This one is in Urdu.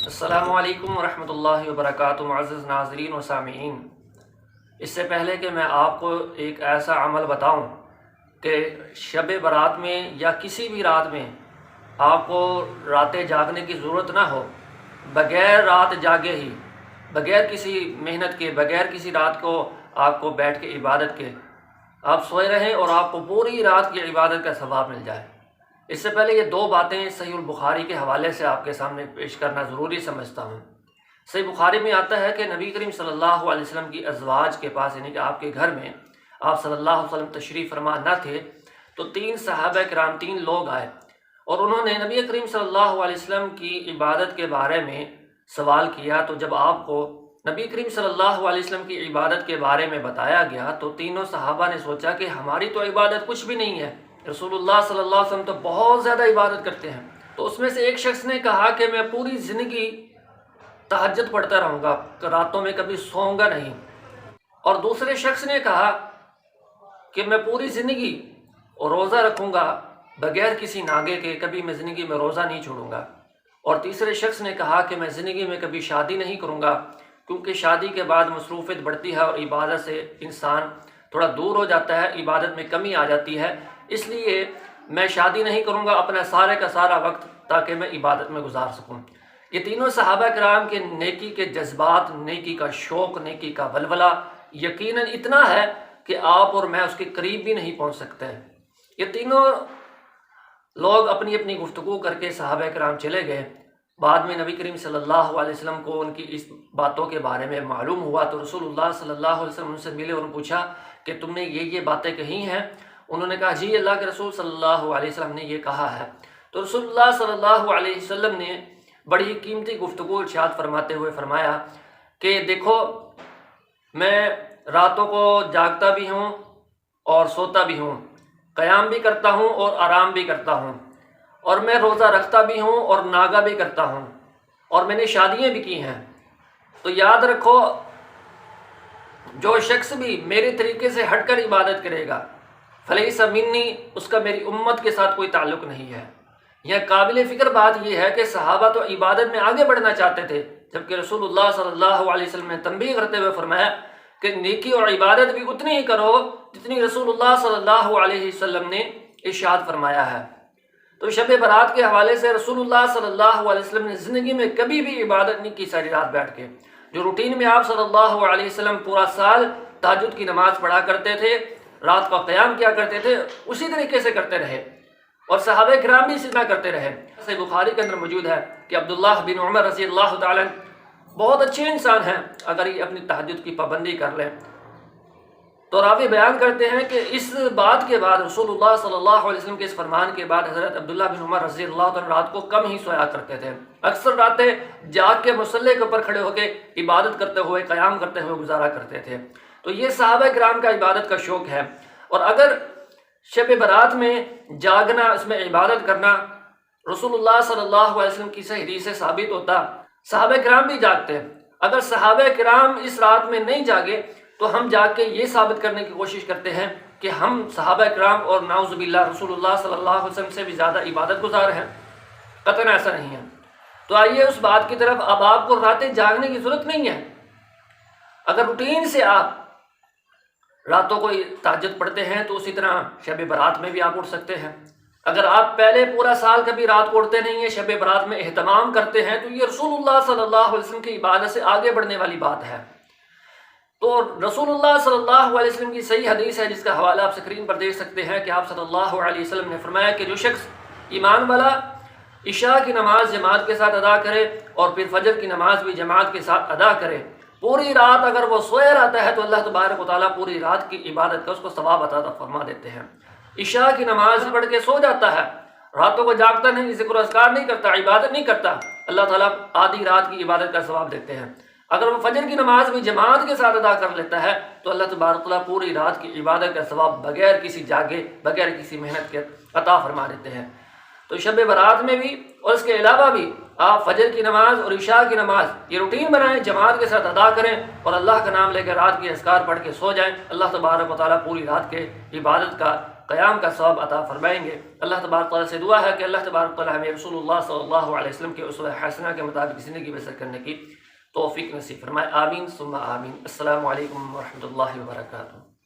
السلام علیکم ورحمۃ اللہ وبرکاتہ معزز ناظرین و سامعین۔ اس سے پہلے کہ میں آپ کو ایک ایسا عمل بتاؤں کہ شب برات میں یا کسی بھی رات میں آپ کو راتیں جاگنے کی ضرورت نہ ہو، بغیر رات جاگے ہی، بغیر کسی محنت کے، بغیر کسی رات کو آپ کو بیٹھ کے عبادت کے آپ سوئے رہیں اور آپ کو پوری رات کی عبادت کا ثواب مل جائے۔ اس سے پہلے یہ دو باتیں صحیح البخاری کے حوالے سے آپ کے سامنے پیش کرنا ضروری سمجھتا ہوں۔ صحیح بخاری میں آتا ہے کہ نبی کریم صلی اللہ علیہ وسلم کی ازواج کے پاس، یعنی کہ آپ کے گھر میں آپ صلی اللہ علیہ وسلم تشریف فرما نہ تھے، تو تین صحابہ کرام، تین لوگ آئے اور انہوں نے نبی کریم صلی اللہ علیہ وسلم کی عبادت کے بارے میں سوال کیا۔ تو جب آپ کو نبی کریم صلی اللہ علیہ وسلم کی عبادت کے بارے میں بتایا گیا تو تینوں صحابہ نے سوچا کہ ہماری تو عبادت کچھ بھی نہیں ہے، رسول اللہ صلی اللہ علیہ وسلم تو بہت زیادہ عبادت کرتے ہیں۔ تو اس میں سے ایک شخص نے کہا کہ میں پوری زندگی تہجد پڑھتا رہوں گا، راتوں میں کبھی سوؤں گا نہیں۔ اور دوسرے شخص نے کہا کہ میں پوری زندگی روزہ رکھوں گا بغیر کسی ناگے کے، کبھی میں زندگی میں روزہ نہیں چھوڑوں گا۔ اور تیسرے شخص نے کہا کہ میں زندگی میں کبھی شادی نہیں کروں گا، کیونکہ شادی کے بعد مصروفیت بڑھتی ہے اور عبادت سے انسان تھوڑا دور ہو جاتا ہے، عبادت میں کمی آ جاتی ہے، اس لیے میں شادی نہیں کروں گا اپنا سارے کا سارا وقت تاکہ میں عبادت میں گزار سکوں۔ یہ تینوں صحابہ کرام کے نیکی کے جذبات، نیکی کا شوق، نیکی کا ولولہ یقیناً اتنا ہے کہ آپ اور میں اس کے قریب بھی نہیں پہنچ سکتے۔ یہ تینوں لوگ اپنی اپنی گفتگو کر کے صحابہ کرام چلے گئے۔ بعد میں نبی کریم صلی اللہ علیہ وسلم کو ان کی اس باتوں کے بارے میں معلوم ہوا تو رسول اللہ صلی اللہ علیہ وسلم ان سے ملے اور پوچھا کہ تم نے یہ باتیں کہی ہیں؟ انہوں نے کہا جی اللہ کے رسول صلی اللہ علیہ وسلم نے یہ کہا ہے۔ تو رسول اللہ صلی اللہ علیہ وسلم نے بڑی قیمتی گفتگو ارشاد فرماتے ہوئے فرمایا کہ دیکھو، میں راتوں کو جاگتا بھی ہوں اور سوتا بھی ہوں، قیام بھی کرتا ہوں اور آرام بھی کرتا ہوں، اور میں روزہ رکھتا بھی ہوں اور ناگا بھی کرتا ہوں، اور میں نے شادیاں بھی کی ہیں۔ تو یاد رکھو، جو شخص بھی میرے طریقے سے ہٹ کر عبادت کرے گا فلیس منی، اس کا میری امت کے ساتھ کوئی تعلق نہیں ہے۔ یہ قابل فکر بات یہ ہے کہ صحابہ تو عبادت میں آگے بڑھنا چاہتے تھے، جبکہ رسول اللہ صلی اللہ علیہ وسلم نے تنبیہ کرتے ہوئے فرمایا کہ نیکی اور عبادت بھی اتنی ہی کرو جتنی رسول اللہ صلی اللہ علیہ وسلم نے ارشاد فرمایا ہے۔ تو شب برات کے حوالے سے رسول اللہ صلی اللہ علیہ وسلم نے زندگی میں کبھی بھی عبادت نہیں کی ساری رات بیٹھ کے۔ جو روٹین میں آپ صلی اللہ علیہ وسلم پورا سال تہجد کی نماز پڑھا کرتے تھے، رات کا قیام کیا کرتے تھے، اسی طریقے سے کرتے رہے، اور صحابہ کرام بھی اسی طرح کرتے رہے۔ صحیح بخاری کے اندر موجود ہے کہ عبداللہ بن عمر رضی اللہ تعالیٰ بہت اچھے انسان ہیں، اگر یہ اپنی تہجد کی پابندی کر لیں تو راوی بیان کرتے ہیں کہ اس بات کے بعد، رسول اللہ صلی اللہ علیہ وسلم کے اس فرمان کے بعد، حضرت عبداللہ بن عمر رضی اللہ عنہ رات کو کم ہی سویا کرتے تھے، اکثر راتیں جاگ کے مصلی کے اوپر کھڑے ہو کے عبادت کرتے ہوئے، قیام کرتے ہوئے گزارا کرتے تھے۔ تو یہ صحابہ کرام کا عبادت کا شوق ہے۔ اور اگر شب برات میں جاگنا، اس میں عبادت کرنا رسول اللہ صلی اللہ علیہ وسلم کی صحیح حدیث سے ثابت ہوتا، صحابہ کرام بھی جاگتے۔ اگر صحابہ کرام اس رات میں نہیں جاگے تو ہم جاگ کے یہ ثابت کرنے کی کوشش کرتے ہیں کہ ہم صحابہ کرام اور نعوذ باللہ رسول اللہ صلی اللہ علیہ وسلم سے بھی زیادہ عبادت گزار ہیں۔ قطعاً ایسا نہیں ہے۔ تو آئیے اس بات کی طرف، اب آپ کو راتیں جاگنے کی ضرورت نہیں ہے۔ اگر روٹین سے آپ راتوں کو تہجد پڑھتے ہیں تو اسی طرح شب برات میں بھی آپ اٹھ سکتے ہیں۔ اگر آپ پہلے پورا سال کبھی رات کو اٹھتے نہیں ہیں، شب برات میں اہتمام کرتے ہیں، تو یہ رسول اللہ صلی اللہ علیہ وسلم کی عبادت سے آگے بڑھنے والی بات ہے۔ تو رسول اللہ صلی اللہ علیہ وسلم کی صحیح حدیث ہے، جس کا حوالہ آپ اسکرین پر دیکھ سکتے ہیں، کہ آپ صلی اللہ علیہ وسلم نے فرمایا کہ جو شخص ایمان والا عشاء کی نماز جماعت کے ساتھ ادا کرے اور پھر فجر کی نماز بھی جماعت کے ساتھ ادا کرے، پوری رات اگر وہ سویا رہتا ہے تو اللہ تبارک و تعالیٰ پوری رات کی عبادت کا اس کو ثواب عطا فرما دیتے ہیں۔ عشاء کی نماز پڑھ کے سو جاتا ہے، راتوں کو جاگتا نہیں، ذکر و اذکار نہیں کرتا، عبادت نہیں کرتا، اللہ تعالیٰ آدھی رات کی عبادت کا ثواب دیتے ہیں۔ اگر وہ فجر کی نماز بھی جماعت کے ساتھ ادا کر لیتا ہے تو اللہ تبارک و تعالیٰ پوری رات کی عبادت کا ثواب بغیر کسی جاگے، بغیر کسی محنت کے عطا فرما دیتے ہیں۔ تو شب برات میں بھی اور اس کے علاوہ بھی آپ فجر کی نماز اور عشاء کی نماز یہ روٹین بنائیں، جماعت کے ساتھ ادا کریں اور اللہ کا نام لے کر رات کی اذکار پڑھ کے سو جائیں۔ اللہ تبارک و تعالیٰ پوری رات کے عبادت کا قیام کا ثواب عطا فرمائیں گے۔ اللہ تبارک تعالیٰ سے دعا ہے کہ اللہ تبارک تعالیٰ ہمیں رسول اللہ صلی اللہ علیہ وسلم کے اسوہ حسنہ کے مطابق زندگی بسر کرنے کی توفیق نصیب فرمائے۔ آمین ثم آمین۔ السلام علیکم ورحمۃ اللہ وبرکاتہ۔